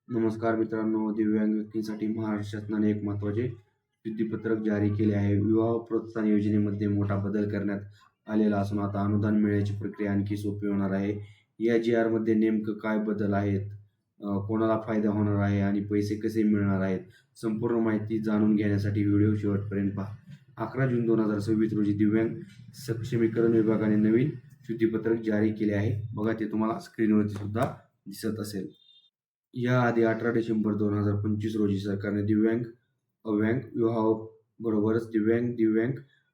नमस्कार मित्रांनो, दिव्यांग व्यक्तींसाठी महाराष्ट्र शासनाने एक महत्त्वाचे शुद्धीपत्रक जारी केले आहे. विवाह प्रोत्साहन योजनेमध्ये मोठा बदल करण्यात आलेला असून आता अनुदान मिळण्याची प्रक्रिया आणखी सोपी होणार आहे. या जी-आरमध्ये नेमकं काय बदल आहेत, कोणाला फायदा होणार आहे आणि पैसे कसे मिळणार आहेत, संपूर्ण माहिती जाणून घेण्यासाठी व्हिडिओ शेवटपर्यंत पहा. 11 जून 2026 रोजी दिव्यांग सक्षमीकरण विभागाने नवीन शुद्धीपत्रक जारी केले आहे. बघा, ते तुम्हाला स्क्रीनवरती सुद्धा दिसत असेल. याआधी 18 डिसेंबर 2025 रोजी सरकारने दिव्यांग अव्यांग विवाहाबरोबरच दिव्यांग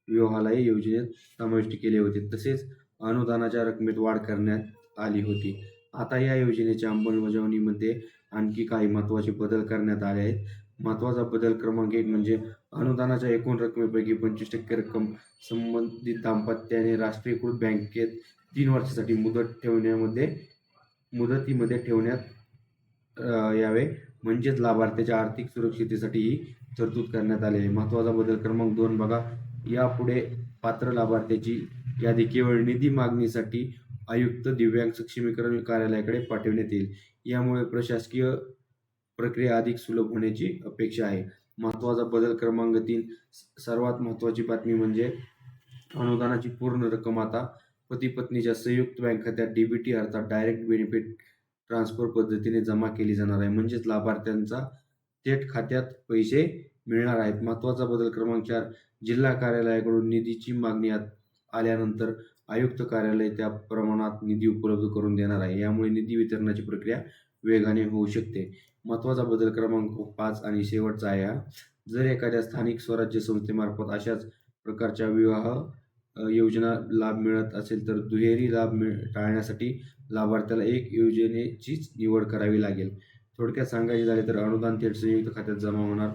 विवाहालाही योजनेत समाविष्ट केले होते. तसेच अनुदानाच्या रकमेत वाढ करण्यात आली होती. आता या योजनेच्या अंमलबजावणीमध्ये आणखी काही महत्त्वाचे बदल करण्यात आले आहेत. महत्त्वाचा बदल क्रमांक 1 म्हणजे अनुदानाच्या एकूण रकमेपैकी 25% रक्कम संबंधित दाम्पत्याने राष्ट्रीयकृत बँकेत 3 वर्षांसाठी मुदतीमध्ये ठेवण्यात यावे, म्हणजेच लाभार्थ्याच्या आर्थिक सुरक्षिततेसाठी ही तरतूद करण्यात आली आहे. महत्त्वाचा बदल क्रमांक 2 बघा, यापुढे पात्र लाभार्थ्याची यादी केवळ निधी मागणीसाठी आयुक्त दिव्यांग सक्षमीकरण कार्यालयाकडे पाठविण्यात येईल. यामुळे प्रशासकीय प्रक्रिया अधिक सुलभ होण्याची अपेक्षा आहे. महत्त्वाचा बदल क्रमांक 3 सर्वात महत्त्वाची बातमी म्हणजे अनुदानाची पूर्ण रक्कम आता पती-पत्नीच्या संयुक्त बँक खात्यात डीबीटी अर्थात डायरेक्ट बेनिफिट ट्रान्सफर पद्धतीने जमा केली जाणार आहे. म्हणजेच लाभार्थ्यांचा थेट खात्यात पैसे मिळणार आहेत. महत्त्वाचा बदल क्रमांक 4 जिल्हा कार्यालयाकडून निधीची मागणी आल्यानंतर आयुक्त कार्यालय त्या प्रमाणात निधी उपलब्ध करून देणार आहे. यामुळे निधी वितरणाची प्रक्रिया वेगाने होऊ शकते. महत्त्वाचा बदल क्रमांक 5 आणि शेवटचा आहे हा. जर एखाद्या स्थानिक स्वराज्य संस्थेमार्फत अशाच प्रकारच्या विवाह योजना लाभ मिळत असेल तर दुहेरी लाभ टाळण्यासाठी लाभार्थ्याला एक योजनेचीच निवड करावी लागेल. थोडक्यात सांगायचे झाले तर अनुदान थेट संयुक्त खात्यात जमा होणार,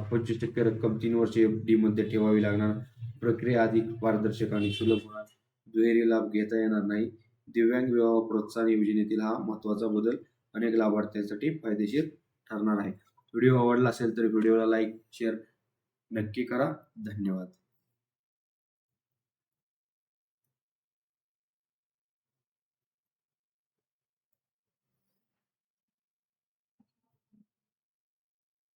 25% रक्कम 3 वर्षे FDमध्ये ठेवावी लागणार, प्रक्रिया अधिक पारदर्शक आणि सुलभ होणार, दुहेरी लाभ घेता येणार नाही. दिव्यांग विवाह प्रोत्साहन योजनेतील हा महत्त्वाचा बदल अनेक लाभार्थ्यांसाठी फायदेशीर ठरणार आहे. व्हिडिओ आवडला असेल तर व्हिडिओला लाईक, शेअर नक्की करा. धन्यवाद.